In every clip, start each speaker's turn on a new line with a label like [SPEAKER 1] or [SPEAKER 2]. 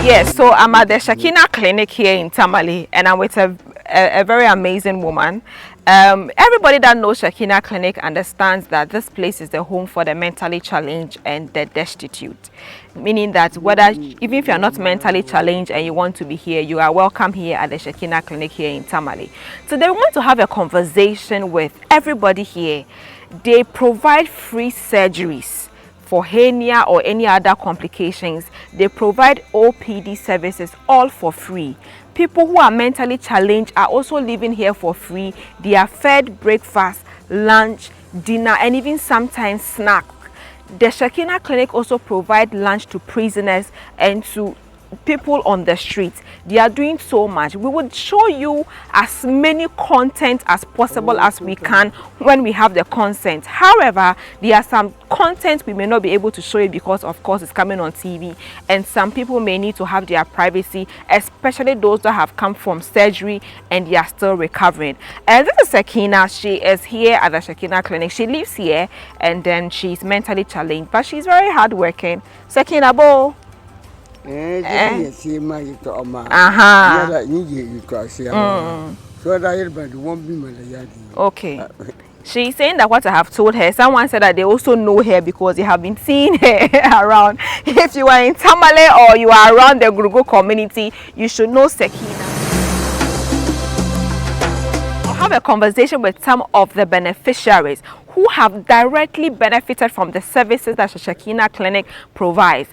[SPEAKER 1] Yes, so I'm at the Shekhinah clinic here in Tamale, and I'm with a very amazing woman. Everybody that knows Shekhinah clinic understands that this place is the home for the mentally challenged and the destitute, meaning that whether even if you're not mentally challenged and you want to be here, you are welcome here at the Shekhinah clinic here in Tamale. So they want to have a conversation with everybody here. They provide free surgeries for hernia or any other complications. They provide OPD services all for free. People who are mentally challenged are also living here for free. They are fed breakfast, lunch, dinner, and even sometimes snack. The Shekhinah clinic also provide lunch to prisoners and to people on the streets. They are doing so much. We would show you as many content as possible as we can when we have the consent. However, there are some content we may not be able to show you because of course it's coming on TV, and some people may need to have their privacy, especially those that have come from surgery and they are still recovering. And this is Shekhinah. She is here at the Shekhinah clinic. She lives here and then she's mentally challenged, but she's very hardworking. Shekhinah Bo. Okay. She's saying that what I have told her, someone said that they also know her because they have been seeing her around. If you are in Tamale or you are around the Gurugo community, you should know Shekhinah. I'll have a conversation with some of the beneficiaries who have directly benefited from the services that Shekhinah clinic provides,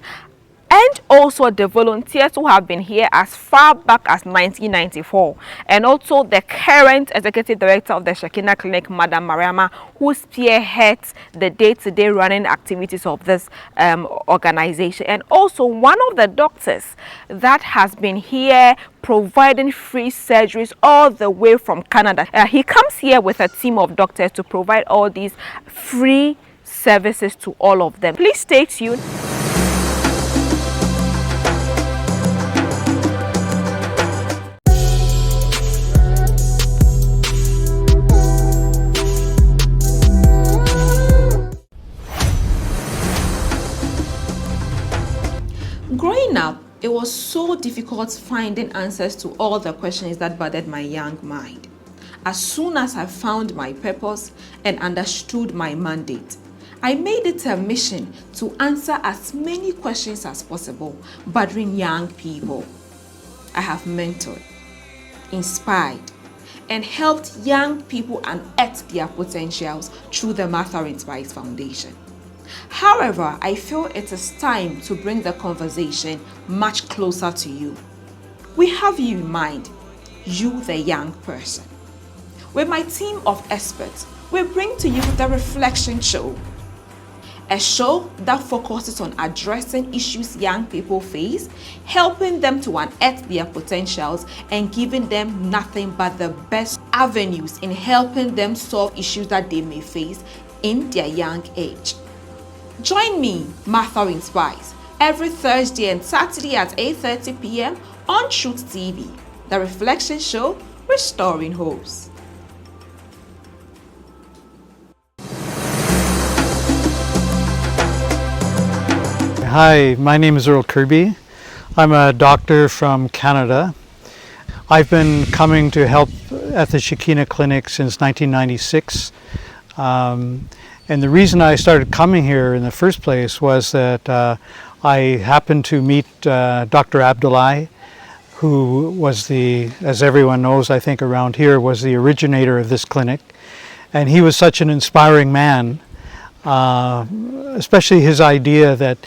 [SPEAKER 1] and also the volunteers who have been here as far back as 1994, and also the current executive director of the Shekhinah clinic, Madam Mariama, who spearheads the day-to-day running activities of this organization, and also one of the doctors that has been here providing free surgeries all the way from Canada. He comes here with a team of doctors to provide all these free services to all of them. Please stay tuned. Growing up, it was so difficult finding answers to all the questions that bothered my young mind. As soon as I found my purpose and understood my mandate, I made it a mission to answer as many questions as possible, bothering young people. I have mentored, inspired, and helped young people unearth their potentials through the Martha Inspires Foundation. However, I feel it is time to bring the conversation much closer to you. We have you in mind, you the young person. With my team of experts, we bring to you the Reflection Show, a show that focuses on addressing issues young people face, helping them to unearth their potentials, and giving them nothing but the best avenues in helping them solve issues that they may face in their young age. Join me, Martha Inspires, every Thursday and Saturday at 8:30 p.m. on Truth TV, the Reflection Show, restoring hopes.
[SPEAKER 2] Hi, my name is Earl Kirby. I'm a doctor from Canada. I've been coming to help at the Shekhinah clinic since 1996. And the reason I started coming here in the first place was that I happened to meet Dr. Abdullahi, who was as everyone knows, I think around here, was the originator of this clinic. And he was such an inspiring man, especially his idea that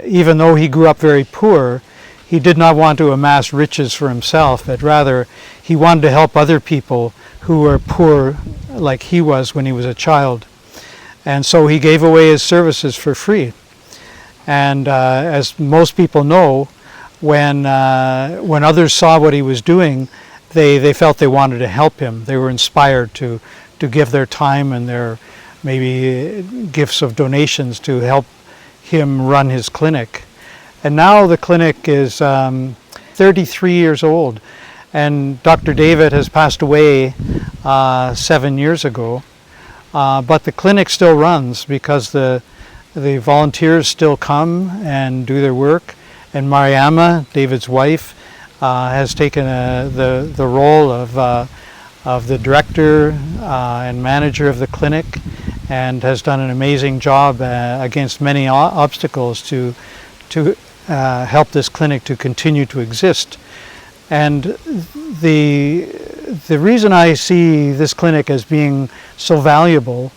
[SPEAKER 2] even though he grew up very poor, he did not want to amass riches for himself, but rather he wanted to help other people who were poor like he was when he was a child. And so he gave away his services for free. And as most people know, when others saw what he was doing, they felt they wanted to help him. They were inspired to give their time and their maybe gifts of donations to help him run his clinic. And now the clinic is 33 years old. And Dr. David has passed away 7 years ago. But the clinic still runs because the volunteers still come and do their work, And Mariama, David's wife, has taken the role of the director and manager of the clinic, and has done an amazing job against many obstacles to help this clinic to continue to exist. And the reason I see this clinic as being so valuable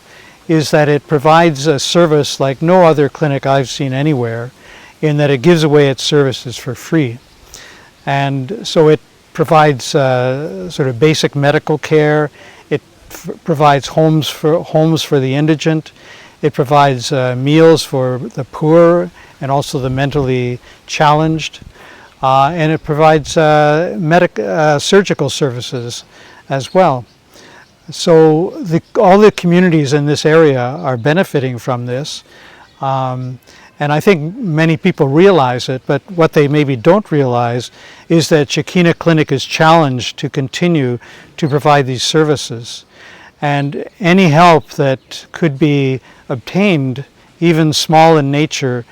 [SPEAKER 2] is that it provides a service like no other clinic I've seen anywhere, in that it gives away its services for free. And so it provides sort of basic medical care. It provides homes for the indigent. It provides meals for the poor and also the mentally challenged. And it provides surgical services as well. So all the communities in this area are benefiting from this. And I think many people realize it, but what they maybe don't realize is that Shekhinah Clinic is challenged to continue to provide these services. And any help that could be obtained, even small in nature,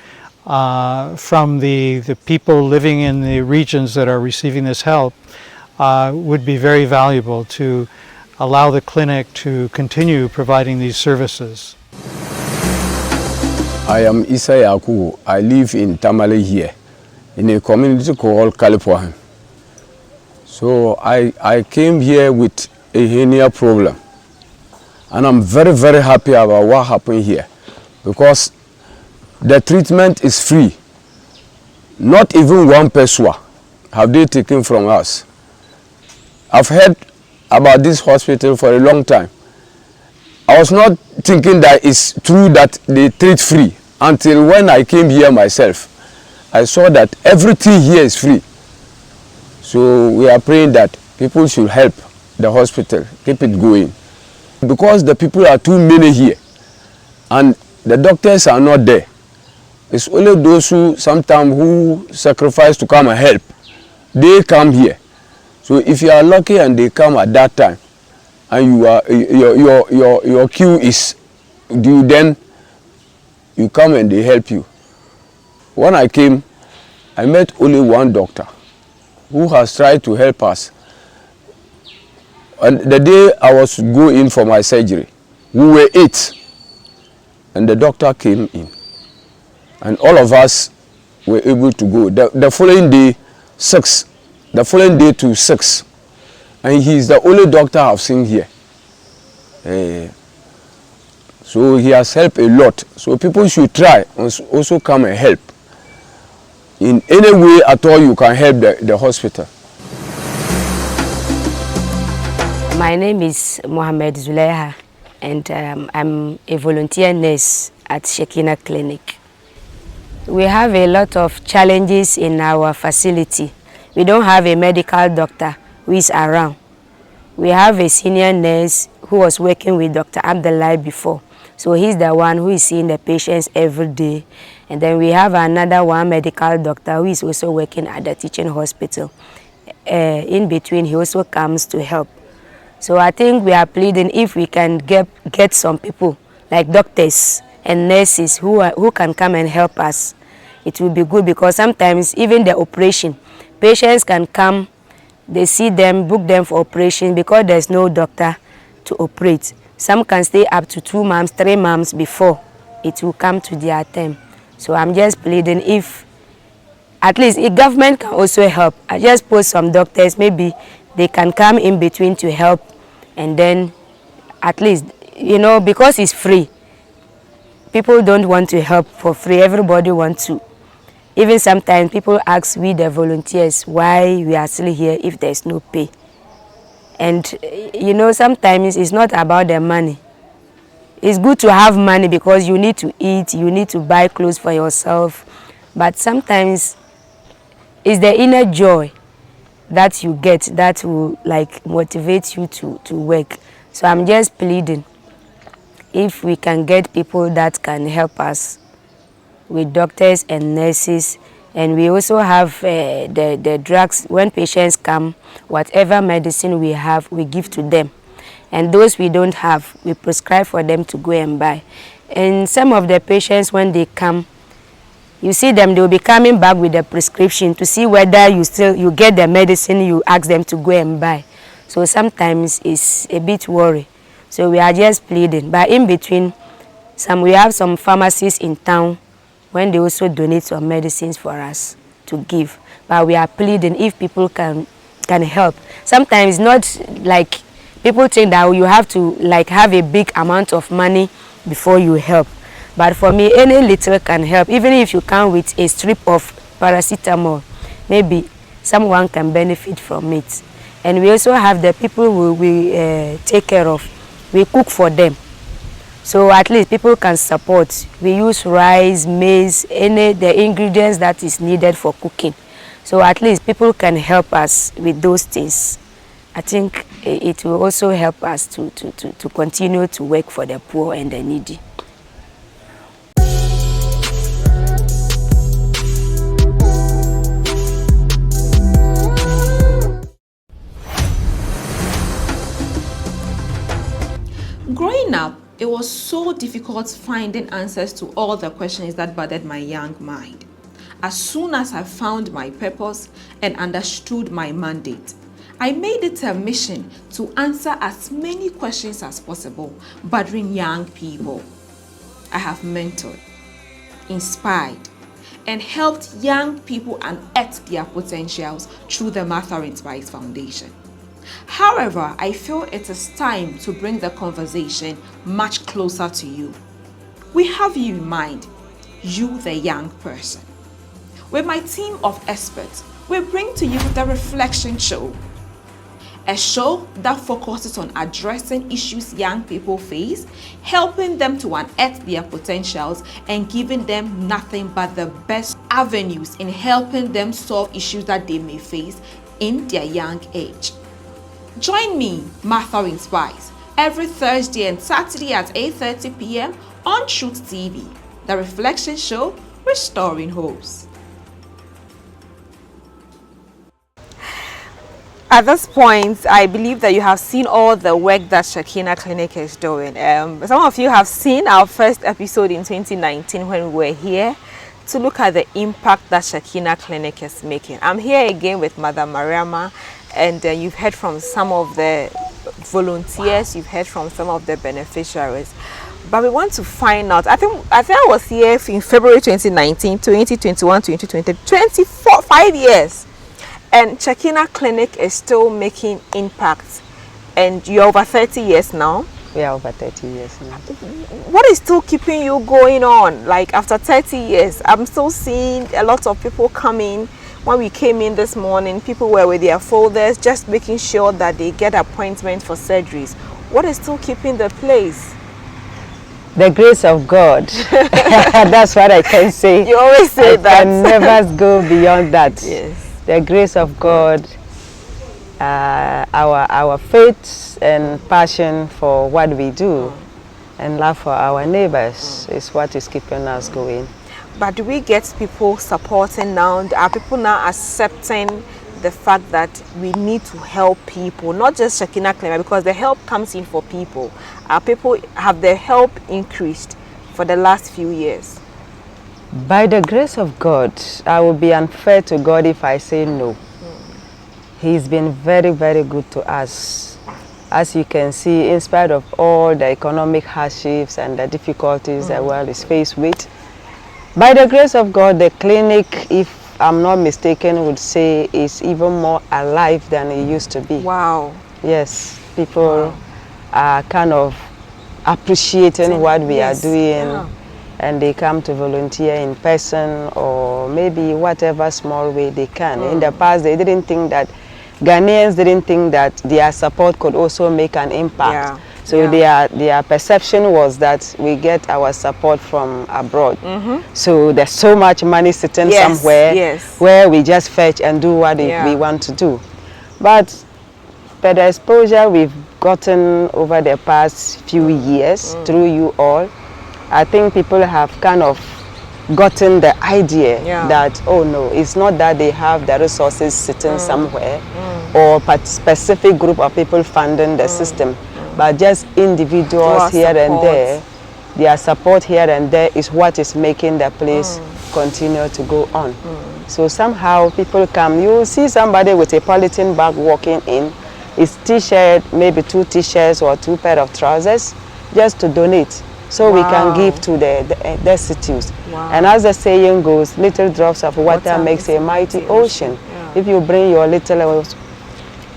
[SPEAKER 2] from the people living in the regions that are receiving this help, would be very valuable to allow the clinic to continue providing these services.
[SPEAKER 3] I am Isa Yakubu. I live in Tamale here, in a community called Kalipohan. So I came here with a hernia problem. And I'm very, very happy about what happened here, because the treatment is free. Not even one peso have they taken from us. I've heard about this hospital for a long time. I was not thinking that it's true that they treat free until when I came here myself. I saw that everything here is free. So we are praying that people should help the hospital, keep it going. Because the people are too many here and the doctors are not there. It's only those who sometimes who sacrifice to come and help. They come here. So if you are lucky and they come at that time, and you are your queue is due, then you come and they help you. When I came, I met only one doctor who has tried to help us. And the day I was going in for my surgery, we were 8, and the doctor came in, and all of us were able to go. The following day, 6. The following day to 6. And he is the only doctor I've seen here. So he has helped a lot. So people should try and also come and help. In any way at all you can help the hospital.
[SPEAKER 4] My name is Mohammed Zuleha, and I'm a volunteer nurse at Shekhinah Clinic. We have a lot of challenges in our facility. We don't have a medical doctor who is around. We have a senior nurse who was working with Dr. Abdullah before. So he's the one who is seeing the patients every day. And then we have another one medical doctor who is also working at the teaching hospital. In between, he also comes to help. So I think we are pleading if we can get some people like doctors and nurses who can come and help us. It will be good, because sometimes even the operation, patients can come, they see them, book them for operation because there's no doctor to operate. Some can stay up to 2 months, 3 months before it will come to their time. So I'm just pleading if at least the government can also help. I just post some doctors, maybe they can come in between to help, and then at least, you know, because it's free. People don't want to help for free. Everybody wants to. Even sometimes people ask we the volunteers why we are still here if there's no pay. And you know, sometimes it's not about the money. It's good to have money because you need to eat, you need to buy clothes for yourself. But sometimes it's the inner joy that you get that will like motivate you to work. So I'm just pleading if we can get people that can help us with doctors and nurses. And we also have the drugs. When patients come, whatever medicine we have, we give to them. And those we don't have, we prescribe for them to go and buy. And some of the patients, when they come, You see them, they will be coming back with the prescription to see whether you get the medicine you ask them to go and buy. So sometimes it's a bit worry. So we are just pleading. But in between, we have some pharmacies in town when they also donate some medicines for us to give. But we are pleading if people can help. Sometimes not like people think that you have to like have a big amount of money before you help. But for me, any little can help. Even if you come with a strip of paracetamol, maybe someone can benefit from it. And we also have the people who we take care of. We cook for them. So at least people can support. We use rice, maize, the ingredients that is needed for cooking. So at least people can help us with those things. I think it will also help us to continue to work for the poor and the needy.
[SPEAKER 1] Growing up, it was so difficult finding answers to all the questions that bothered my young mind. As soon as I found my purpose and understood my mandate, I made it a mission to answer as many questions as possible, bothering young people. I have mentored, inspired, and helped young people unearth their potentials through the Martha Inspires Foundation. However, I feel it is time to bring the conversation much closer to you. We have you in mind, you the young person. With my team of experts, we bring to you the Reflection Show, a show that focuses on addressing issues young people face, helping them to unearth their potentials, and giving them nothing but the best avenues in helping them solve issues that they may face in their young age. Join me, Martha Inspires, every Thursday and Saturday at 8:30 p.m. on Truth TV, the Reflection Show, restoring hopes. At this point, I believe that you have seen all the work that Shekhinah Clinic is doing. Some of you have seen our first episode in 2019 when we were here to look at the impact that Shekhinah Clinic is making. I'm here again with Mother Mariama, and you've heard from some of the volunteers, you've heard from some of the beneficiaries. But we want to find out, I think I was here in February 2019, 2021, 2020, 5 years. And Shekhinah Clinic is still making impact. And you're over 30 years now.
[SPEAKER 5] We are over 30 years now.
[SPEAKER 1] What is still keeping you going on? Like after 30 years, I'm still seeing a lot of people coming. When we came in this morning, people were with their folders, just making sure that they get appointments for surgeries. What is still keeping the place?
[SPEAKER 5] The grace of God. That's what I can say.
[SPEAKER 1] You always say that.
[SPEAKER 5] I can never go beyond that.
[SPEAKER 1] Yes.
[SPEAKER 5] The grace of God, our faith and passion for what we do, and love for our neighbors is what is keeping us going.
[SPEAKER 1] But do we get people supporting now? Are people now accepting the fact that we need to help people, not just Shekhinah Clinic, because the help comes in for people? Have the help increased for the last few years?
[SPEAKER 5] By the grace of God, I will be unfair to God if I say no. He's been very, very good to us. As you can see, in spite of all the economic hardships and the difficulties the world is faced with, by the grace of God, the clinic, if I'm not mistaken, would say is even more alive than it used to be.
[SPEAKER 1] Wow.
[SPEAKER 5] Yes, people are kind of appreciating what we are doing, and they come to volunteer in person or maybe whatever small way they can. In the past, they didn't think that, Ghanaians didn't think that their support could also make an impact. So their perception was that we get our support from abroad. So there's so much money sitting somewhere where we just fetch and do what we want to do. But by the exposure we've gotten over the past few years through you all, I think people have kind of gotten the idea that, oh no, it's not that they have the resources sitting somewhere or a specific group of people funding the system, but just individuals here and there. Their support here and there is what is making the place continue to go on. So somehow people come, you see somebody with a polythene bag walking in, his t-shirt, maybe 2 t-shirts or 2 pair of trousers, just to donate. So we can give to the destitute. And as the saying goes, little drops of water makes a mighty ocean. If you bring your little,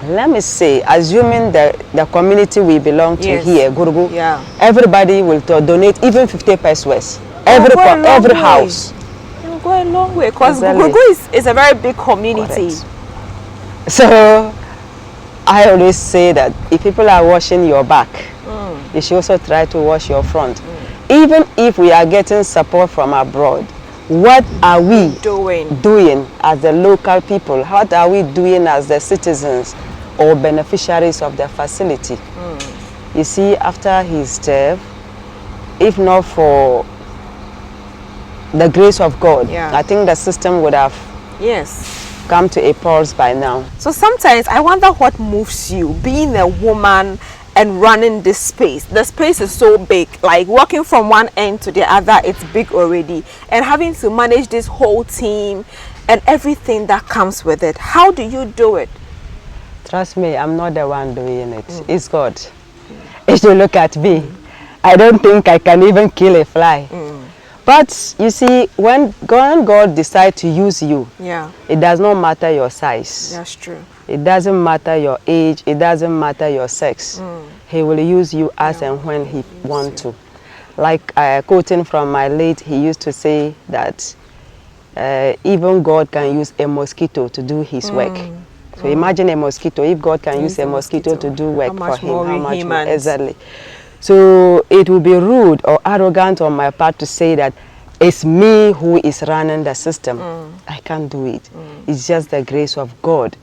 [SPEAKER 5] let me say, assuming the community we belong to here, Gurugu, everybody will donate even 50 pesos. Every house.
[SPEAKER 1] It will go a long way because Gurugu is a very big community.
[SPEAKER 5] Correct. So I always say that if people are washing your back, you should also try to wash your front. Even if we are getting support from abroad, what are we doing as the local people? What are we doing as the citizens or beneficiaries of the facility? You see, after his death, if not for the grace of God, I think the system would have come to a pause by now.
[SPEAKER 1] So sometimes I wonder what moves you, being a woman and running this space. The space is so big, like walking from one end to the other, it's big already, and having to manage this whole team and everything that comes with it. How do you do it?
[SPEAKER 5] Trust me, I'm not the one doing it. It's God. If you look at me, I don't think I can even kill a fly. But you see, when God decides to use you, it does not matter your size.
[SPEAKER 1] That's true.
[SPEAKER 5] It doesn't matter your age. It doesn't matter your sex. He will use you as and when he wants to. Like quoting from my late, he used to say that even God can use a mosquito to do his work. So imagine a mosquito. If God can use a mosquito to do work for him, how much more? Exactly. So it would be rude or arrogant on my part to say that it's me who is running the system. I can't do it. It's just the grace of God.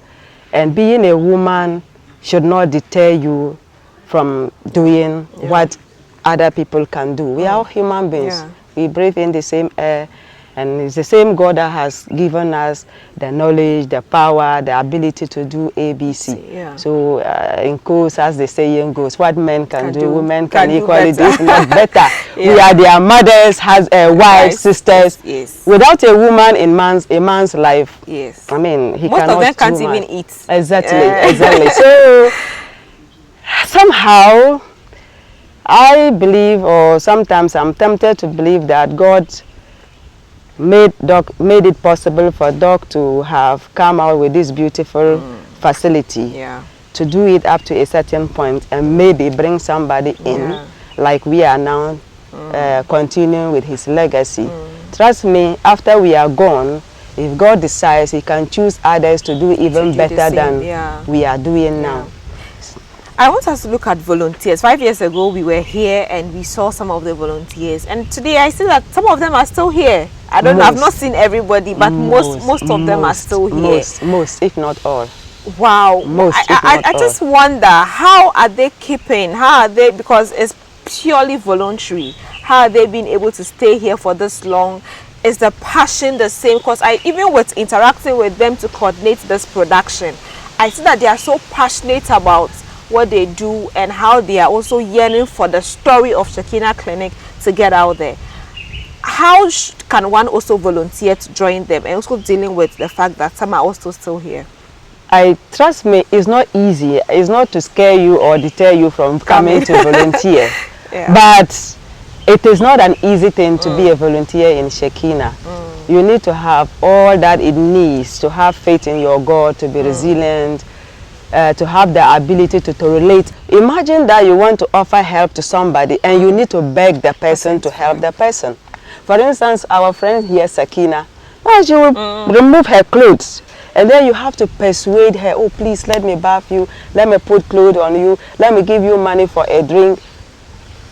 [SPEAKER 5] And being a woman should not deter you from doing what other people can do. We are all human beings. We breathe in the same air. And it's the same God that has given us the knowledge, the power, the ability to do ABC. So in course, as the saying goes, what men can do, women can equally do, if not better. We are their mothers, wives, sisters. Without a woman in a man's life, I mean, he
[SPEAKER 1] most
[SPEAKER 5] cannot
[SPEAKER 1] of them can't
[SPEAKER 5] do
[SPEAKER 1] even
[SPEAKER 5] much.
[SPEAKER 1] eat.
[SPEAKER 5] Exactly. So somehow, I believe, or sometimes I'm tempted to believe that God made it possible for Doc to have come out with this beautiful facility, to do it up to a certain point and maybe bring somebody in, like we are now continuing with his legacy. Trust me, after we are gone, if God decides, he can choose others to do even better than we are doing now.
[SPEAKER 1] I want us to look at volunteers. 5 years ago, we were here and we saw some of the volunteers. And today, I see that some of them are still here. I don't know, I've not seen everybody, but most of them are still here.
[SPEAKER 5] Most, if not all.
[SPEAKER 1] Wow. I just wonder, how are they keeping? How are they, because it's purely voluntary, how are they being able to stay here for this long? Is the passion the same? Because even with interacting with them to coordinate this production, I see that they are so passionate about what they do and how they are also yearning for the story of Shekhinah Clinic to get out there. How can one also volunteer to join them and also dealing with the fact that some are also still here?
[SPEAKER 5] Trust me, it's not easy. It's not to scare you or deter you from coming to volunteer. But it is not an easy thing to be a volunteer in Shekhinah. You need to have all that it needs to have faith in your God, to be resilient, to have the ability to relate. Imagine that you want to offer help to somebody and you need to beg the person to help the person. For instance, our friend here, Shekhinah, she will remove her clothes and then you have to persuade her, oh please let me bath you, let me put clothes on you, let me give you money for a drink.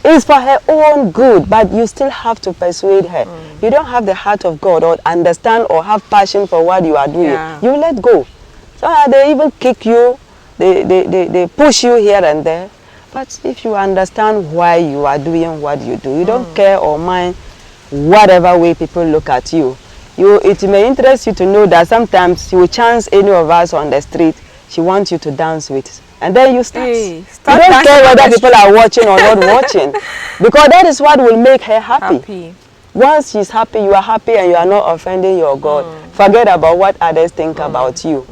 [SPEAKER 5] It's for her own good, but you still have to persuade her. You don't have the heart of God or understand or have passion for what you are doing. You let go. So they even kick you, they push you here and there. But if you understand why you are doing what you do, you don't care or mind whatever way people look at you. It may interest you to know that sometimes you will chance any of us on the street, she wants you to dance with. And then you start. You don't care whether people are watching or not watching. Because that is what will make her happy. Once she's happy, you are happy and you are not offending your God. Forget about what others think about you.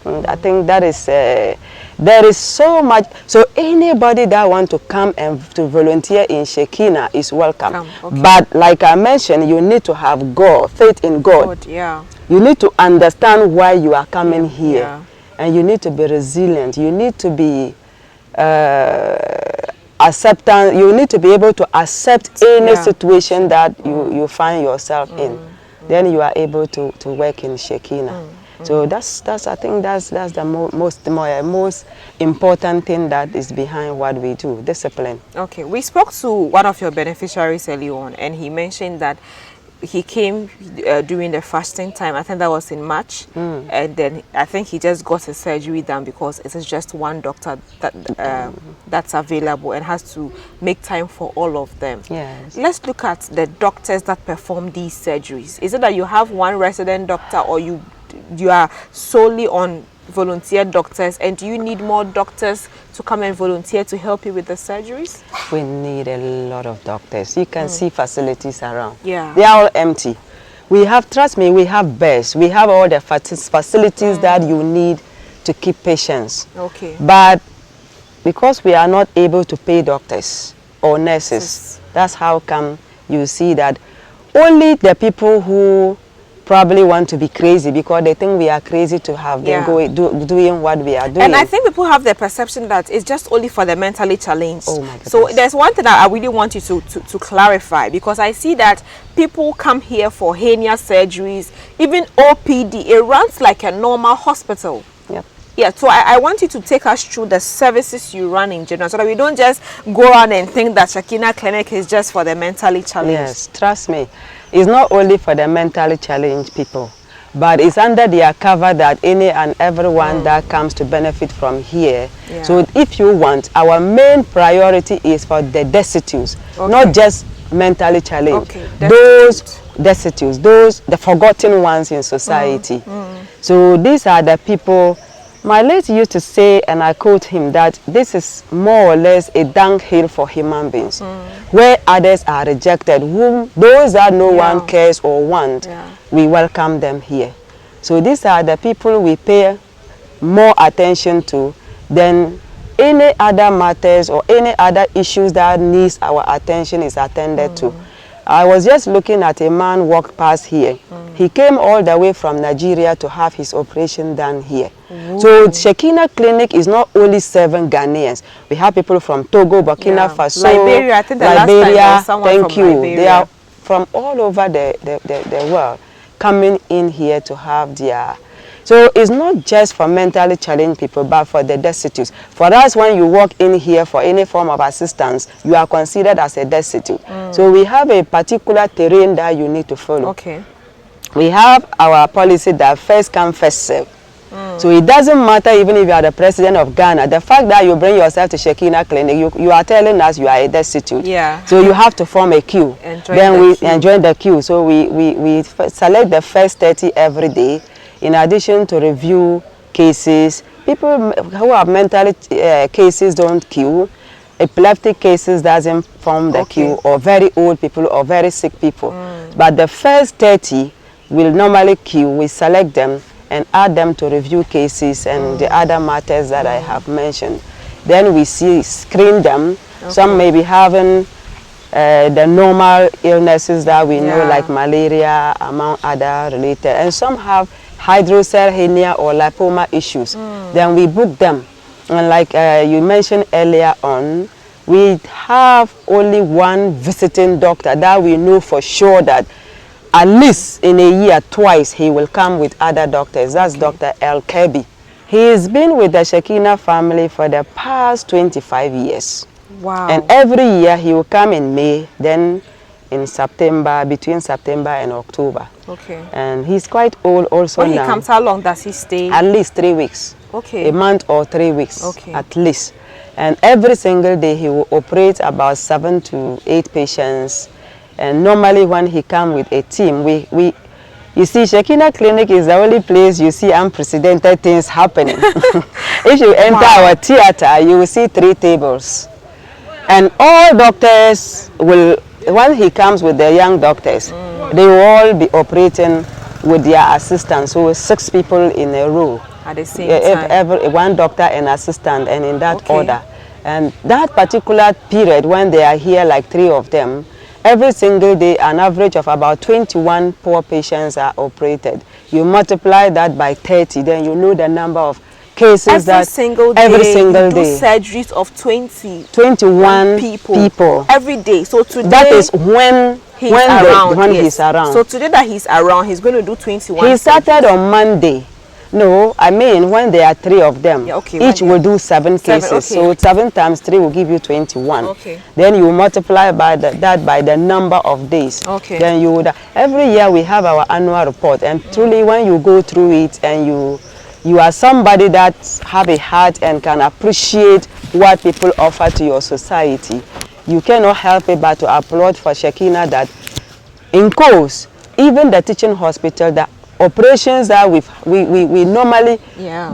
[SPEAKER 5] I think that is, there is so much. So anybody that want to come and to volunteer in Shekhinah is welcome.
[SPEAKER 1] Okay.
[SPEAKER 5] But like I mentioned, you need to have God, faith in God.
[SPEAKER 1] Yeah.
[SPEAKER 5] You need to understand why you are coming here.
[SPEAKER 1] Yeah.
[SPEAKER 5] And you need to be resilient. You need to be acceptance. You need to be able to accept any situation that you find yourself in. Then you are able to work in Shekhinah. So that's I think that's the most important thing that is behind what we do, discipline.
[SPEAKER 1] Okay, we spoke to one of your beneficiaries early on, and he mentioned that he came during the fasting time. I think that was in March, and then I think he just got his surgery done because it is just one doctor that that's available and has to make time for all of them.
[SPEAKER 5] Yes.
[SPEAKER 1] Let's look at the doctors that perform these surgeries. Is it that you have one resident doctor, or you are solely on volunteer doctors, and do you need more doctors to come and volunteer to help you with the surgeries?
[SPEAKER 5] We need a lot of doctors. You can see facilities around.
[SPEAKER 1] Yeah.
[SPEAKER 5] They are all empty. We have, trust me, we have beds. We have all the facilities that you need to keep patients.
[SPEAKER 1] Okay.
[SPEAKER 5] But because we are not able to pay doctors or nurses, that's how come you see that only the people who probably want to be crazy because they think we are crazy to have them doing what we are doing.
[SPEAKER 1] And I think people have the perception that it's just only for the mentally challenged.
[SPEAKER 5] Oh my goodness.
[SPEAKER 1] So there's one thing that I really want you to clarify, because I see that people come here for hernia surgeries, even OPD. It runs like a normal hospital.
[SPEAKER 5] Yep.
[SPEAKER 1] Yeah, so I want you to take us through the services you run in general, so that we don't just go around and think that Shekhinah Clinic is just for the mentally challenged.
[SPEAKER 5] Yes, trust me. It's not only for the mentally challenged people, but it's under their cover that any and everyone that comes to benefit from here.
[SPEAKER 1] Yeah.
[SPEAKER 5] So if you want, our main priority is for the destitutes, not just mentally challenged.
[SPEAKER 1] Okay,
[SPEAKER 5] those destitutes, the forgotten ones in society. So these are the people. My late used to say, and I quote him, that this is more or less a dunghill for human beings, where others are rejected, those that no one cares or want, we welcome them here. So these are the people we pay more attention to than any other matters or any other issues that needs our attention is attended to. I was just looking at a man walk past here. He came all the way from Nigeria to have his operation done here. So Shekhinah Clinic is not only serving Ghanaians. We have people from Togo, Burkina Faso,
[SPEAKER 1] Liberia. I think the last time there was someone from Liberia.
[SPEAKER 5] They are from all over the world coming in here to have their... So it's not just for mentally challenged people, but for the destitutes. For us, when you walk in here for any form of assistance, you are considered as a destitute. So we have a particular terrain that you need to follow.
[SPEAKER 1] Okay.
[SPEAKER 5] We have our policy that first come, first serve. So it doesn't matter even if you are the president of Ghana. The fact that you bring yourself to Shekhinah Clinic, you are telling us you are a destitute.
[SPEAKER 1] Yeah.
[SPEAKER 5] So you have to form a queue. And join the queue. So we select the first 30 every day. In addition to review cases, people who have mental cases don't queue. Epileptic cases doesn't form the queue, or very old people or very sick people. But the first 30 will normally queue. We select them and add them to review cases and the other matters that I have mentioned. Then we screen them. Some may be having the normal illnesses that we know, like malaria, among other related, and some have hydrocele hernia or lipoma issues. Then we book them. And like you mentioned earlier on, we have only one visiting doctor that we know for sure that at least in a year, twice, he will come with other doctors. That's Dr. El Kebi. He has been with the Shekhinah family for the past 25 years.
[SPEAKER 1] Wow.
[SPEAKER 5] And every year he will come in May, then in September, between September and October.
[SPEAKER 1] Okay.
[SPEAKER 5] And he's quite old also now.
[SPEAKER 1] When he comes, how long does he stay?
[SPEAKER 5] At least 3 weeks.
[SPEAKER 1] Okay.
[SPEAKER 5] A month or 3 weeks,
[SPEAKER 1] okay,
[SPEAKER 5] at least. And every single day he will operate about 7 to 8 patients. And normally when he comes with a team, you see, Shekhinah Clinic is the only place you see unprecedented things happening. If you enter our theater, you will see 3 tables. And all doctors will when he comes with the young doctors, they will all be operating with their assistants. So 6 people in a row.
[SPEAKER 1] At the same time.
[SPEAKER 5] One doctor and assistant, and in that order. And that particular period when they are here, like 3 of them, every single day, an average of about 21 poor patients are operated. You multiply that by 30, then you know the number of cases
[SPEAKER 1] every single day you do surgeries of 21 people every day. So today
[SPEAKER 5] that is when he's around.
[SPEAKER 1] So today that he's around, he's going to do 21.
[SPEAKER 5] He started on Monday. No, I mean when there are 3 of them, each will do 7 cases. So 7 times 3 will give you 21. Then you multiply by that by the number of days. Then you would. Every year we have our annual report, and truly when you go through it and you are somebody that have a heart and can appreciate what people offer to your society, you cannot help it but to applaud for Shekhinah that in course, even the teaching hospital, the operations that we normally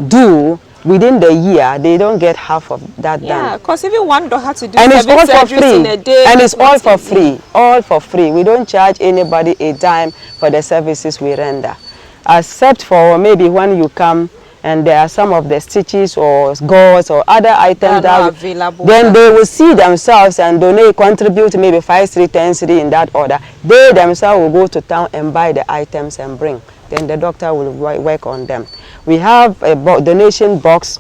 [SPEAKER 5] do within the year, they don't get half of that done.
[SPEAKER 1] Yeah, because even one doctor has to do
[SPEAKER 5] and
[SPEAKER 1] 7
[SPEAKER 5] it's all for free.
[SPEAKER 1] in a day.
[SPEAKER 5] And it's all for free. All for free. We don't charge anybody a dime for the services we render. Except for maybe when you come and there are some of the stitches or gauze or other items that
[SPEAKER 1] available,
[SPEAKER 5] then they will see themselves and donate, contribute maybe 5, 3, 10 cedi in that order. They themselves will go to town and buy the items and bring. Then the doctor will work on them. We have a donation box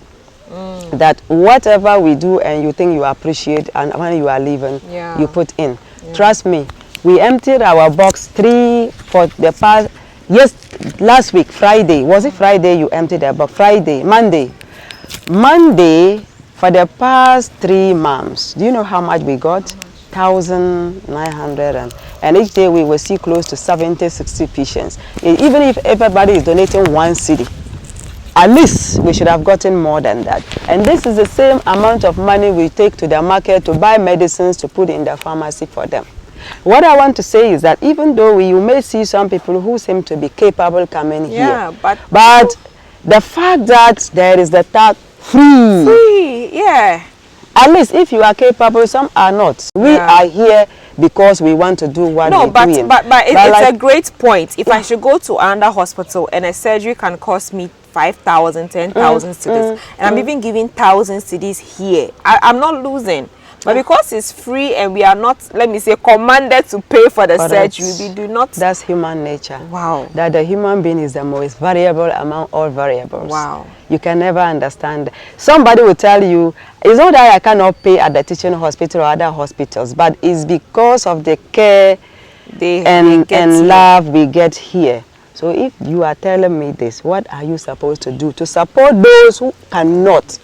[SPEAKER 5] that whatever we do and you think you appreciate, and when you are leaving, you put in. Trust me, we emptied our box for the past. Yes, last week, Friday. Was it Friday you emptied the box? Friday, Monday. For the past 3 months, do you know how much we got? 1,900. And each day we will see close to 70, 60 patients. Even if everybody is donating 1 cedi, at least we should have gotten more than that. And this is the same amount of money we take to the market to buy medicines to put in the pharmacy for them. What I want to say is that even though you may see some people who seem to be capable coming here, but the fact that there is the tag free, at least if you are capable, some are not. We are here because we want to do what we're doing.
[SPEAKER 1] But it's like, a great point. If I should go to another hospital and a surgery can cost me 5,000, 10,000 cedis, and I'm even giving 1,000 cedis here, I'm not losing. But because it's free and we are not, let me say, commanded to pay for the surgery, we do not.
[SPEAKER 5] That's human nature.
[SPEAKER 1] Wow.
[SPEAKER 5] That the human being is the most variable among all variables.
[SPEAKER 1] Wow.
[SPEAKER 5] You can never understand. Somebody will tell you, it's not that I cannot pay at the teaching hospital or other hospitals, but it's because of the care and love we get here. So if you are telling me this, what are you supposed to do to support those who cannot?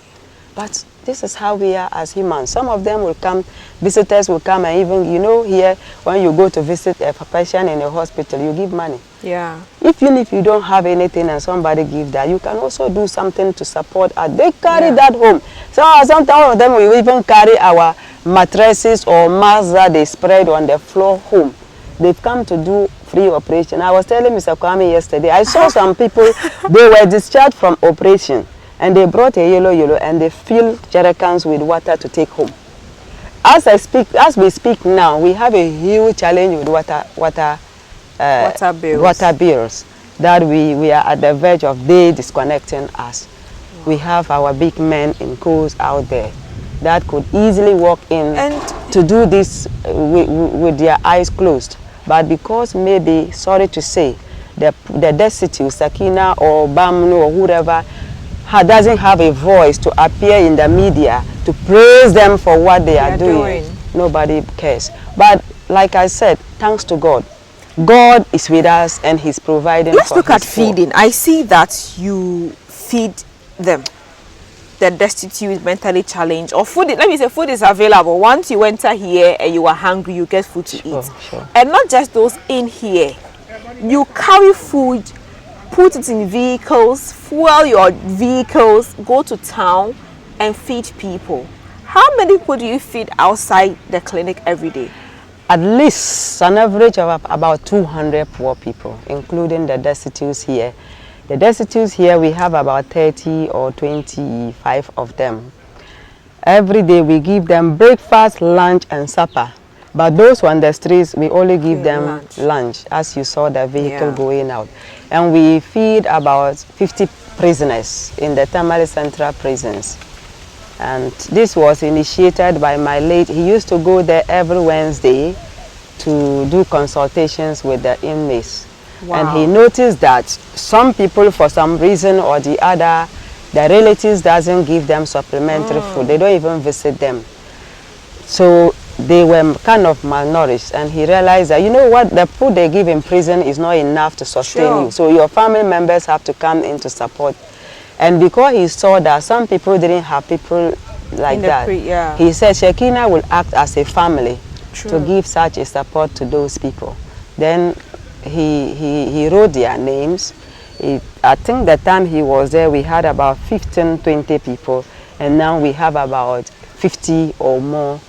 [SPEAKER 5] But this is how we are as humans. Some of them will come, visitors will come, and even, you know, here, when you go to visit a patient in a hospital, you give money.
[SPEAKER 1] Yeah.
[SPEAKER 5] Even if you don't have anything and somebody give that, you can also do something to support us. They carry that home. So sometimes of them will even carry our mattresses or mats that they spread on the floor home. They've come to do free operation. I was telling Mr. Kwame yesterday, I saw some people, they were discharged from operation. And they brought a yellow and they filled jerrycans with water to take home. As we speak now, we have a huge challenge with water bills that we are at the verge of disconnecting us. We have our big men in coals out there that could easily walk in and to do this with their eyes closed. But because maybe, sorry to say, the destitute, Shekhinah or Bamno or whoever, doesn't have a voice to appear in the media to praise them for what they are doing. Nobody cares. But like I said, thanks to God. God is with us and He's providing.
[SPEAKER 1] Let's look at feeding. I see that you feed them, the destitute, mentally challenged, or food. Let me say food is available. Once you enter here and you are hungry, you get food to eat.
[SPEAKER 5] Sure.
[SPEAKER 1] And not just those in here. You carry food, put it in vehicles, fuel your vehicles, go to town and feed people. How many people do you feed outside the clinic every day?
[SPEAKER 5] At least an average of about 200 poor people, including the destitutes here. The destitutes here, we have about 30 or 25 of them. Every day we give them breakfast, lunch and supper. But those on the streets, we only give them
[SPEAKER 1] lunch.
[SPEAKER 5] lunch, as you saw the vehicle
[SPEAKER 1] Yeah.
[SPEAKER 5] going out. And we feed about 50 prisoners in the Tamale Central prisons. And this was initiated by my late, he used to go there every Wednesday to do consultations with the inmates. And he noticed that some people, for some reason or the other, the relatives doesn't give them supplementary food. They don't even visit them. So they were kind of malnourished, and he realized that, you know what, the food they give in prison is not enough to sustain you. So your family members have to come in to support. And because he saw that some people didn't have people like that, he said Shekhinah will act as a family to give such a support to those people. Then he wrote their names. I think the time he was there, we had about 15, 20 people, and now we have about 50 or more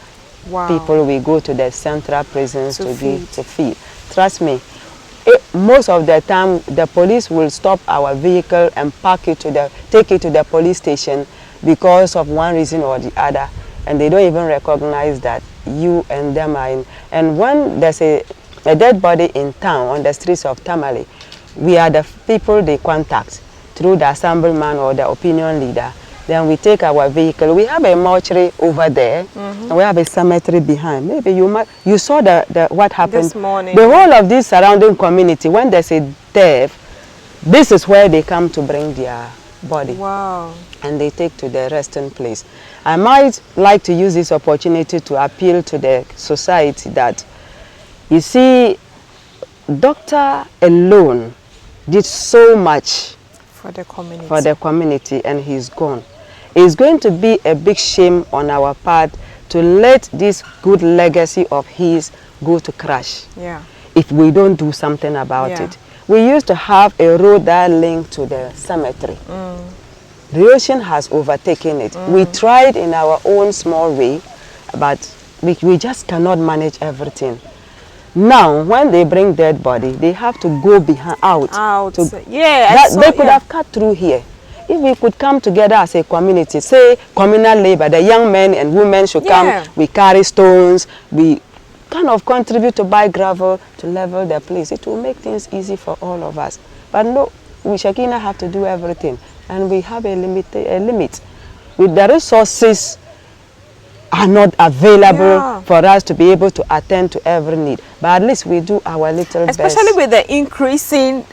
[SPEAKER 5] people we go to the central prisons to feed. Trust me, most of the time the police will stop our vehicle and take it to the police station because of one reason or the other, and they don't even recognize that you and them are in. And when there's a dead body in town on the streets of Tamale, we are the people they contact through the assemblyman or the opinion leader. Then we take our vehicle. We have a mortuary over there, and we have a cemetery behind. Maybe you saw what happened
[SPEAKER 1] this morning.
[SPEAKER 5] The whole of this surrounding community, when there's a death, this is where they come to bring their body.
[SPEAKER 1] Wow.
[SPEAKER 5] And they take to the resting place. I might like to use this opportunity to appeal to the society that, you see, doctor alone did so much
[SPEAKER 1] for the community,
[SPEAKER 5] and he's gone. It's going to be a big shame on our part to let this good legacy of his go to crash if we don't do something about it. We used to have a road that linked to the cemetery. The ocean has overtaken it. We tried in our own small way, but we just cannot manage everything. Now, when they bring dead body, they have to go out. They could have cut through here. If we could come together as a community, say communal labor, the young men and women should come, we carry stones, we kind of contribute to buy gravel to level the place. It will make things easy for all of us. But no, we Shekhinah have to do everything, and we have a limit. With the resources are not available for us to be able to attend to every need. But at least we do our little best.
[SPEAKER 1] Especially with the increasing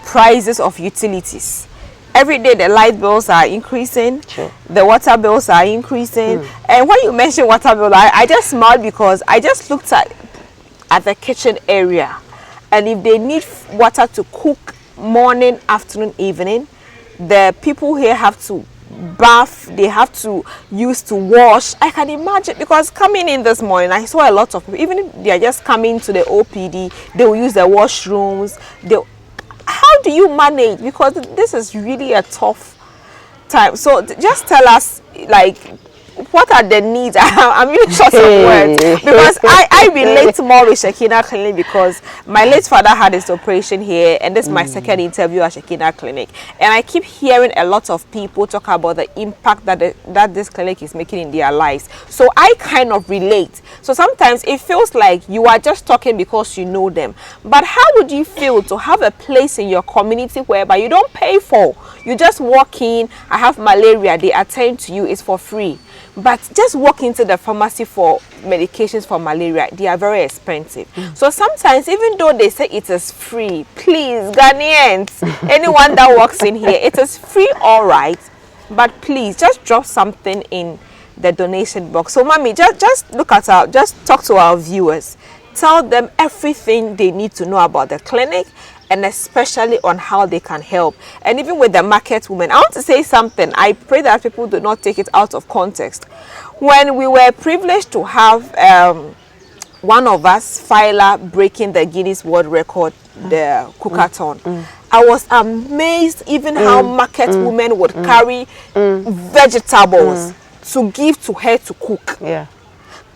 [SPEAKER 1] prices of utilities. Every day the light bills are increasing, the water bills are increasing. And when you mention water bill, I just smiled because I just looked at the kitchen area. And if they need water to cook morning, afternoon, evening, the people here have to bath, they have to use to wash. I can imagine, because coming in this morning, I saw a lot of people, even if they are just coming to the OPD, they will use the washrooms. How do you manage? Because this is really a tough time. So just tell us, like, what are the needs? I'm really short of words because I relate more with Shekhinah Clinic because my late father had his operation here, and this is my second interview at Shekhinah Clinic, and I keep hearing a lot of people talk about the impact that this clinic is making in their lives. So I kind of relate. So sometimes it feels like you are just talking because you know them, but how would you feel to have a place in your community whereby you don't pay for? You just walk in, I have malaria, they attend to you, it's for free. But just walk into the pharmacy for medications for malaria, they are very expensive. So sometimes, even though they say it is free, please, Ghanaians, anyone that walks in here, it is free, all right, but please just drop something in the donation box. So mommy, just talk to our viewers, tell them everything they need to know about the clinic, and especially on how they can help. And even with the market women, I want to say something. I pray that people do not take it out of context. When we were privileged to have one of us, Phyla, breaking the Guinness World Record, the cookathon, I was amazed even how market women would carry vegetables to give to her to cook.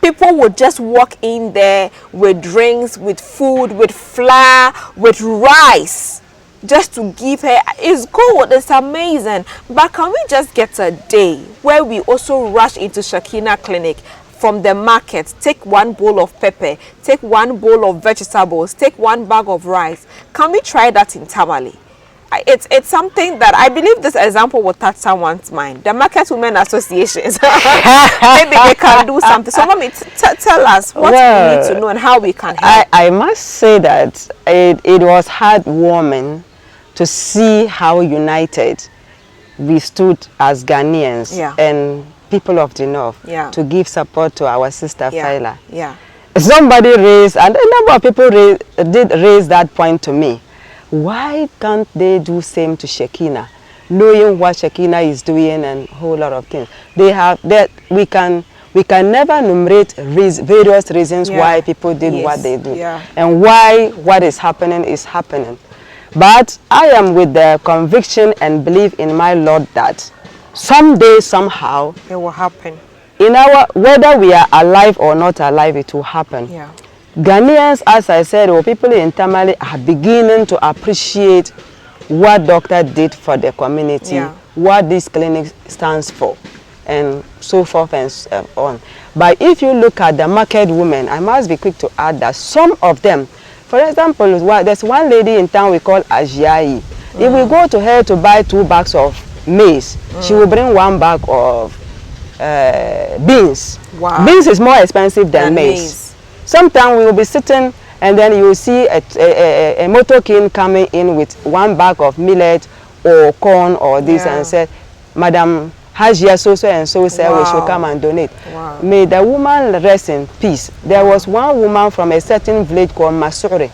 [SPEAKER 1] People would just walk in there with drinks, with food, with flour, with rice, just to give her. It's good, it's amazing. But can we just get a day where we also rush into Shekhinah Clinic from the market, take 1 bowl of pepper, take 1 bowl of vegetables, take 1 bag of rice. Can we try that in Tamale? It's something that I believe this example will touch someone's mind. The Market Women Associations, maybe they can do something. So, Mommy, tell us what we need to know and how we can help.
[SPEAKER 5] I must say that it was heartwarming to see how united we stood as Ghanaians and people of the North to give support to our sister Faila. Somebody raised, and a number of people did raise that point to me. Why can't they do same to Shekhinah, knowing what Shekhinah is doing and a whole lot of things? They have that we can never enumerate various reasons why people did what they do and why what is happening. But I am with the conviction and belief in my Lord that someday, somehow,
[SPEAKER 1] it will happen.
[SPEAKER 5] In our, whether we are alive or not alive, it will happen. Ghanaians, as I said, or people in Tamale are beginning to appreciate what doctor did for the community, what this clinic stands for, and so forth and so on. But if you look at the market women, I must be quick to add that some of them, for example, there's one lady in town we call Ajiai. If we go to her to buy 2 bags of maize, she will bring 1 bag of beans. Beans is more expensive than maize. Sometimes we will be sitting and then you will see a motorcade coming in with 1 bag of millet or corn or this and say, Madam Hajia so and so said we should come and donate. May the woman rest in peace. There was one woman from a certain village called Masure.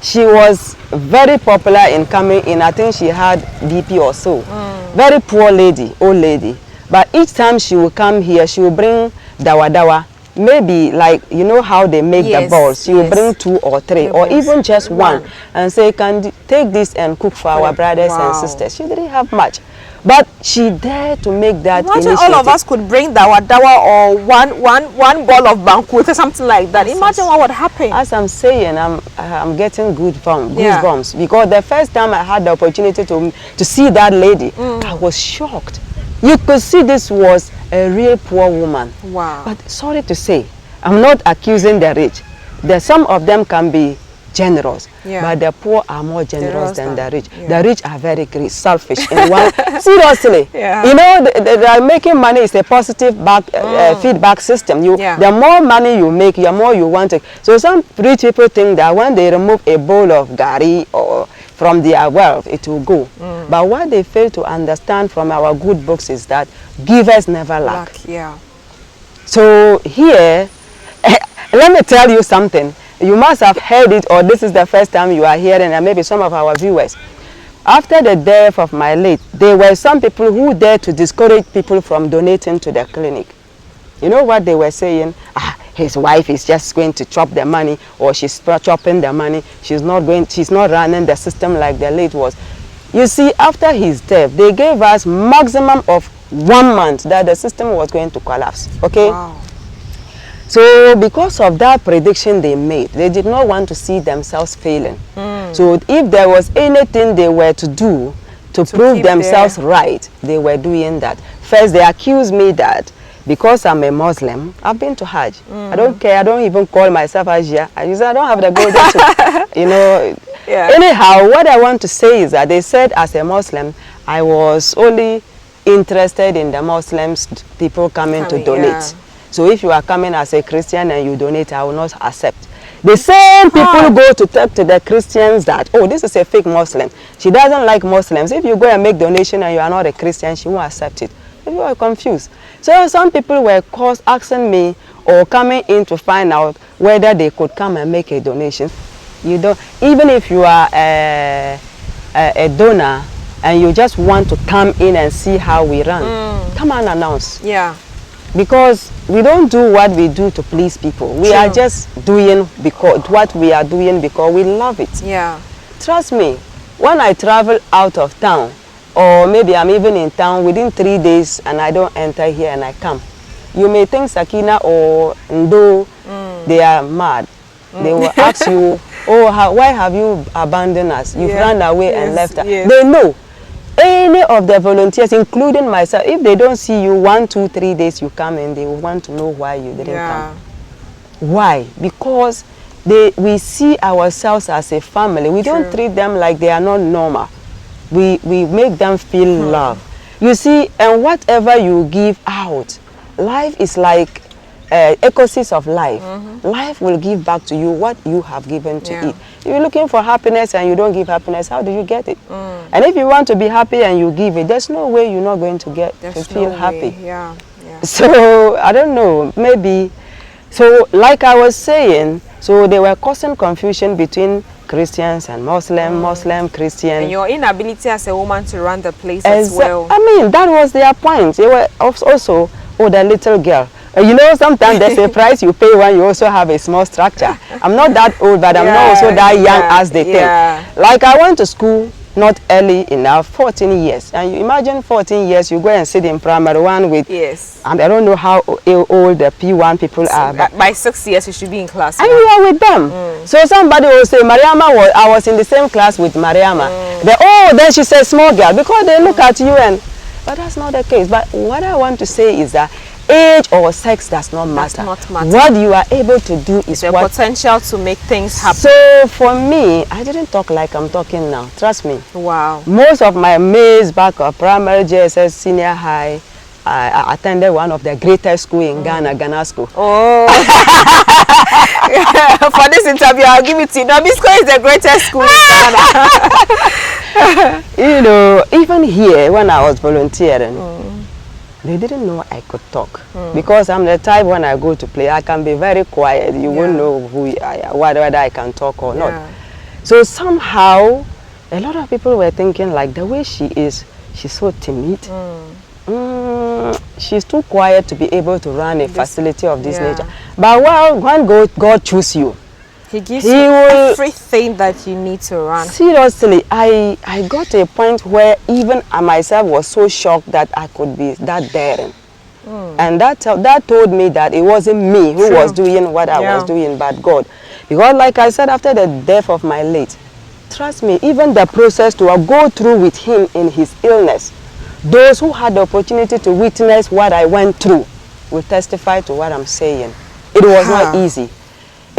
[SPEAKER 5] She was very popular in coming in. I think she had BP or so. Very poor lady, old lady. But each time she will come here, she will bring dawa. Maybe like, you know how they make the balls. She will bring 2 or 3 or even just 1 and say, can take this and cook for our brothers and sisters. She didn't have much. But she dared to make that
[SPEAKER 1] Imagine
[SPEAKER 5] initiative.
[SPEAKER 1] all of us could bring dawa or one ball of banquet or something like that. Imagine what would happen.
[SPEAKER 5] As I'm saying, I'm getting goosebumps because the first time I had the opportunity to see that lady, I was shocked. You could see this was a real poor woman. But sorry to say, I'm not accusing the rich. Some of them can be generous, but the poor are more generous than the rich. The rich are very selfish. In one, seriously, you know, they are making money is a positive feedback system. The more money you make, the more you want to. So some rich people think that when they remove a bowl of gari or from their wealth, it will go. But what they fail to understand from our good books is that givers never lack. So here, let me tell you something. You must have heard it, or this is the first time you are hearing, and maybe some of our viewers. After the death of my late, there were some people who dared to discourage people from donating to the clinic. You know what they were saying? His wife is just going to chop the money, or she's chopping the money. She's not running the system like the late was. You see, after his death, they gave us maximum of 1 month that the system was going to collapse. Okay? So because of that prediction they made, they did not want to see themselves failing. So if there was anything they were to do to prove themselves right, they were doing that. First, they accused me that because I'm a Muslim, I've been to Hajj. I don't care. I don't even call myself Hajjia. I don't have the golden tooth. You know. Anyhow, what I want to say is that they said as a Muslim, I was only interested in the Muslims, people coming to donate. So if you are coming as a Christian and you donate, I will not accept. The same people go to talk to the Christians that, oh, this is a fake Muslim. She doesn't like Muslims. If you go and make donation and you are not a Christian, she won't accept it. People are confused. So some people were asking me or coming in to find out whether they could come and make a donation. You don't, even if you are a donor and you just want to come in and see how we run, come and announce. Because we don't do what we do to please people. We are just doing what we are doing because we love it. Trust me, when I travel out of town, or maybe I'm even in town within 3 days and I don't enter here and I come, you may think Shekhinah or Ndo, they are mad. They will ask you, oh, why have you abandoned us? You've run away and left us. They know. any of the volunteers, including myself, if they don't see you 1, 2, 3 days you come and they will want to know why you didn't come. Why? Because we see ourselves as a family. We don't treat them like they are not normal. We make them feel love. You see, and whatever you give out, life is like ecosystem of life. Life will give back to you what you have given to it. If you're looking for happiness and you don't give happiness, how do you get it? And if you want to be happy and you give it, there's no way you're not going to get to feel happy. So I don't know, maybe. So like I was saying, so they were causing confusion between Christians and Muslim, Christian.
[SPEAKER 1] And your inability as a woman to run the place as well.
[SPEAKER 5] I mean, that was their point. They were also, the little girl. You know, sometimes there's a price you pay when you also have a small structure. I'm not that old, but I'm not also that young as they think. Like I went to school not early enough, 14 years. And you imagine 14 years, you go and sit in primary 1 with, and I don't know how old the P1 people are. But
[SPEAKER 1] by 6 years, you should be in class.
[SPEAKER 5] And you are with them. So somebody will say, Mariama, I was in the same class with Mariama. Then she's a small girl, because they look at you and, but that's not the case. But what I want to say is that age or sex does not matter. What you are able to do is
[SPEAKER 1] the potential to make things happen.
[SPEAKER 5] So for me, I didn't talk like I'm talking now. Trust me.
[SPEAKER 1] Wow.
[SPEAKER 5] Most of my mates back at primary, JSS, senior high, I attended one of the greatest school in Ghana, Ghana School.
[SPEAKER 1] Oh. For this interview, I'll give it to you. Nobisco is the greatest school in Ghana.
[SPEAKER 5] You know, even here, when I was volunteering, they didn't know I could talk. Because I'm the type, when I go to play, I can be very quiet. You won't know who I am, whether I can talk or not. So somehow, a lot of people were thinking like the way she is, she's so timid. She's too quiet to be able to run a facility of this nature. But when God chooses you,
[SPEAKER 1] He gives you everything that you need to run.
[SPEAKER 5] Seriously, I got to a point where even I myself was so shocked that I could be that daring. And that told me that it wasn't me who was doing what I was doing, but God. Because like I said, after the death of my late, trust me, even the process to go through with him in his illness, those who had the opportunity to witness what I went through will testify to what I'm saying. It was not easy.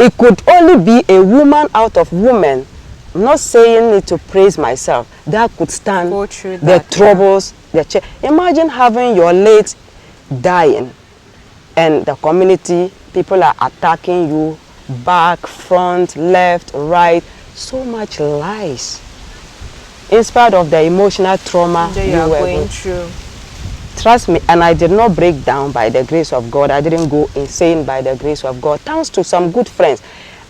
[SPEAKER 5] It could only be a woman out of women, I'm not saying it to praise myself, that could stand the troubles. Imagine having your late dying and the community, people are attacking you, back, front, left, right, so much lies. In spite of the emotional trauma you were going through. Trust me, and I did not break down by the grace of God. I didn't go insane by the grace of God, thanks to some good friends.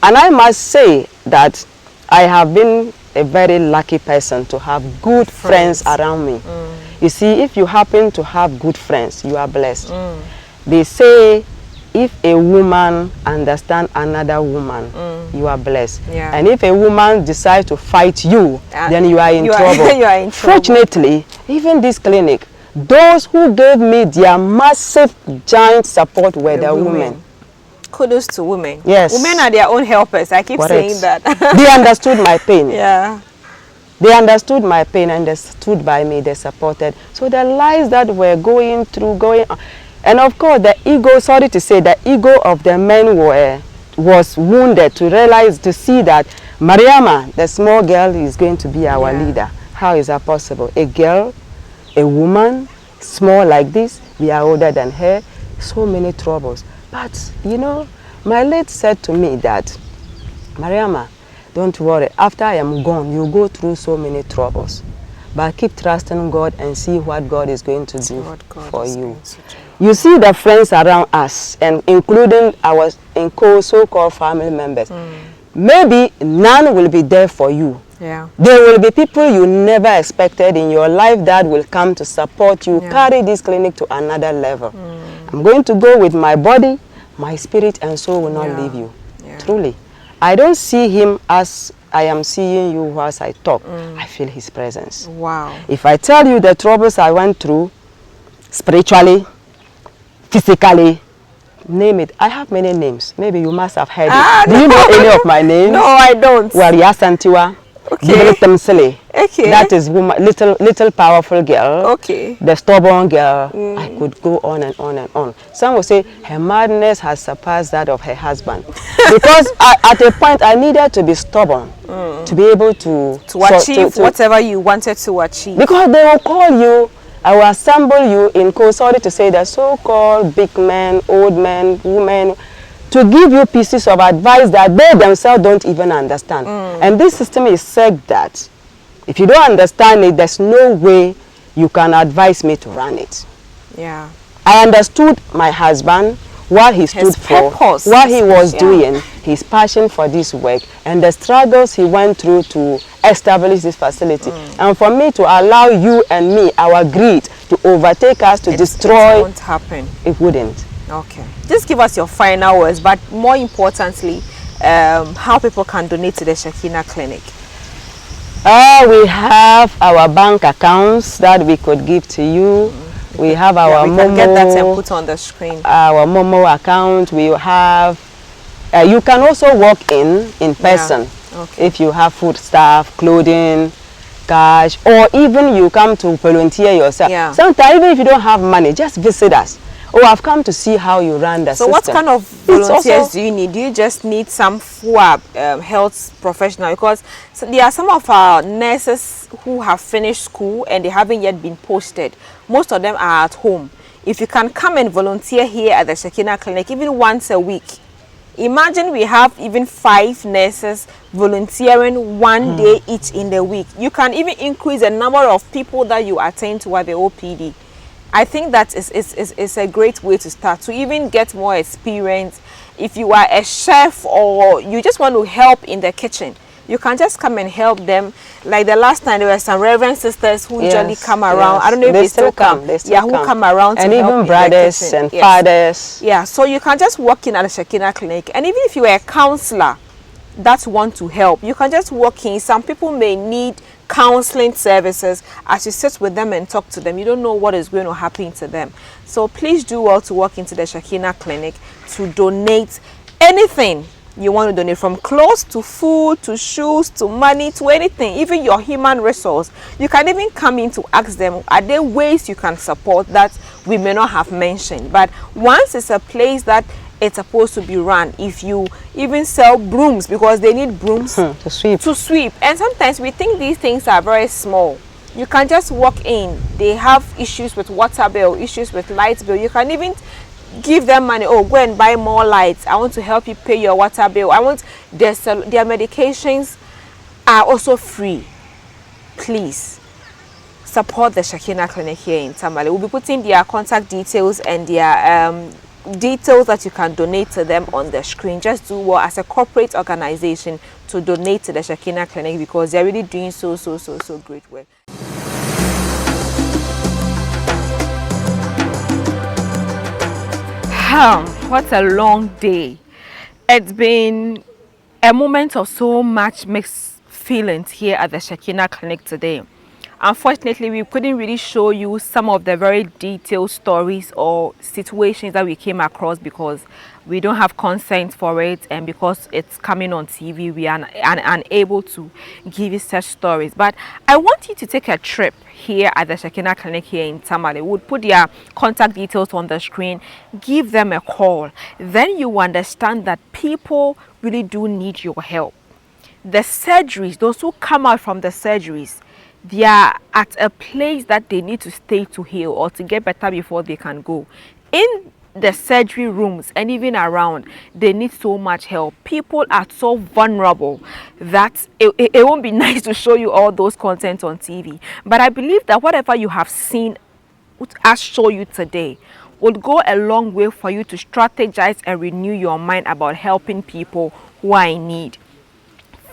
[SPEAKER 5] And I must say that I have been a very lucky person to have good friends around me. You see, if you happen to have good friends, you are blessed. They say, if a woman understands another woman, you are blessed. And if a woman decides to fight you, then you are in trouble. Fortunately, even this clinic, those who gave me their massive, giant support were the women.
[SPEAKER 1] Kudos to women.
[SPEAKER 5] Yes.
[SPEAKER 1] Women are their own helpers. I keep saying that.
[SPEAKER 5] They understood my pain. They understood my pain and they stood by me. They supported. So the lies that were going on. And of course, the ego, sorry to say, the ego of the men was wounded to realize, to see that Mariama, the small girl, is going to be our leader. How is that possible? A girl, a woman, small like this, we are older than her, so many troubles. But, you know, my late said to me that, Mariama, don't worry, after I am gone, you go through so many troubles. But keep trusting God and see what God is going to do for you. You see the friends around us, and including our so-called family members, maybe none will be there for you. There will be people you never expected in your life that will come to support you, carry this clinic to another level. I'm going to go with my body, my spirit and soul will not leave you. Truly. I don't see him as I am seeing you as I talk. I feel his presence.
[SPEAKER 1] Wow.
[SPEAKER 5] If I tell you the troubles I went through, spiritually, physically, name it. I have many names. Maybe you must have heard it. Do you know any of my names?
[SPEAKER 1] No, I don't.
[SPEAKER 5] Waria Santiwa,
[SPEAKER 1] Okay. Okay.
[SPEAKER 5] That is woman, little powerful girl.
[SPEAKER 1] Okay.
[SPEAKER 5] The stubborn girl. I could go on and on and on. Some will say her madness has surpassed that of her husband. Because at a point I needed to be stubborn to be able to
[SPEAKER 1] achieve whatever you wanted to achieve.
[SPEAKER 5] Because they will call you, I will assemble you in court, sorry to say, the so-called big men, old men, women, to give you pieces of advice that they themselves don't even understand. And this system is said that if you don't understand it, there's no way you can advise me to run it.
[SPEAKER 1] Yeah.
[SPEAKER 5] I understood my husband, what he stood for, what he was doing, his passion for this work, and the struggles he went through to establish this facility. And for me to allow you and me, our greed, to overtake us, to destroy,
[SPEAKER 1] it won't happen.
[SPEAKER 5] It wouldn't.
[SPEAKER 1] Okay. Just give us your final words, but more importantly, how people can donate to the Shekhinah Clinic.
[SPEAKER 5] We have our bank accounts that we could give to you. We have our
[SPEAKER 1] we can get that and put on the screen.
[SPEAKER 5] Our Momo account. We have. You can also walk in person if you have food stuff, clothing, cash, or even you come to volunteer yourself.
[SPEAKER 1] Yeah.
[SPEAKER 5] Sometimes even if you don't have money, just visit us. Oh, I've come to see how you run the system.
[SPEAKER 1] So what kind of volunteers do you need? Do you just need some who are health professional? Because there are some of our nurses who have finished school and they haven't yet been posted. Most of them are at home. If you can come and volunteer here at the Shekhinah Clinic, even once a week, imagine we have even 5 nurses volunteering one day each in the week. You can even increase the number of people that you attend to at the OPD. I think that is a great way to start, to even get more experience. If you are a chef or you just want to help in the kitchen, you can just come and help them. Like the last time, there were some Reverend sisters who usually come around. I don't know if they still come. Who come around to
[SPEAKER 5] and
[SPEAKER 1] help
[SPEAKER 5] even brothers and fathers.
[SPEAKER 1] Yeah, so you can just walk in at the Shekhinah Clinic. And even if you are a counselor that want to help, you can just walk in. Some people may need counseling services. As you sit with them and talk to them, you don't know what is going to happen to them. So please do well to walk into the Shekhinah Clinic to donate anything you want to donate, from clothes to food to shoes to money to anything, even your human resource. You can even come in to ask them, are there ways you can support that we may not have mentioned? But once it's a place that it's supposed to be run, if you even sell brooms, because they need brooms
[SPEAKER 5] to sweep.
[SPEAKER 1] And sometimes we think these things are very small. You can just walk in. They have issues with water bill, issues with light bill. You can even give them money. Oh, go and buy more lights. I want to help you pay your water bill. Their medications are also free. Please support the Shekhinah Clinic here in Tamale. We'll be putting their contact details and their details that you can donate to them on the screen. Just do well as a corporate organization to donate to the Shekhinah Clinic, because they're really doing so great work. What a long day. It's been a moment of so much mixed feelings here at the Shekhinah Clinic today. Unfortunately, we couldn't really show you some of the very detailed stories or situations that we came across because we don't have consent for it, and because it's coming on TV, we are unable to give you such stories. But I want you to take a trip here at the Shekhinah Clinic here in Tamale. We'll put their contact details on the screen. Give them a call. Then you understand that people really do need your help. The surgeries, those who come out from the surgeries, they are at a place that they need to stay to heal or to get better before they can go. In the surgery rooms and even around, they need so much help. People are so vulnerable that it won't be nice to show you all those content on TV. But I believe that whatever you have seen us show you today would go a long way for you to strategize and renew your mind about helping people who are in need.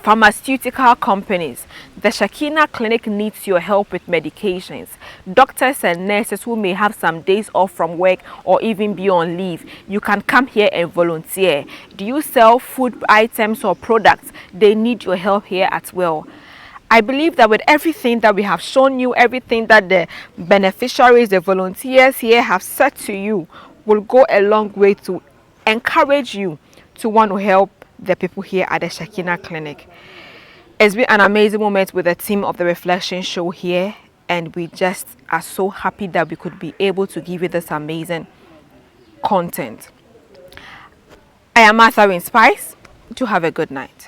[SPEAKER 1] Pharmaceutical companies, the Shekhinah Clinic needs your help with medications. Doctors and nurses who may have some days off from work or even be on leave, you can come here and volunteer. Do you sell food items or products? They need your help here as well. I believe that with everything that we have shown you, everything that the beneficiaries, the volunteers here have said to you, will go a long way to encourage you to want to help the people here at the Shekhinah Clinic. It's been an amazing moment with the team of the Reflection Show here, and we just are so happy that we could be able to give you this amazing content. I am Martha in Spice. Do have a good night.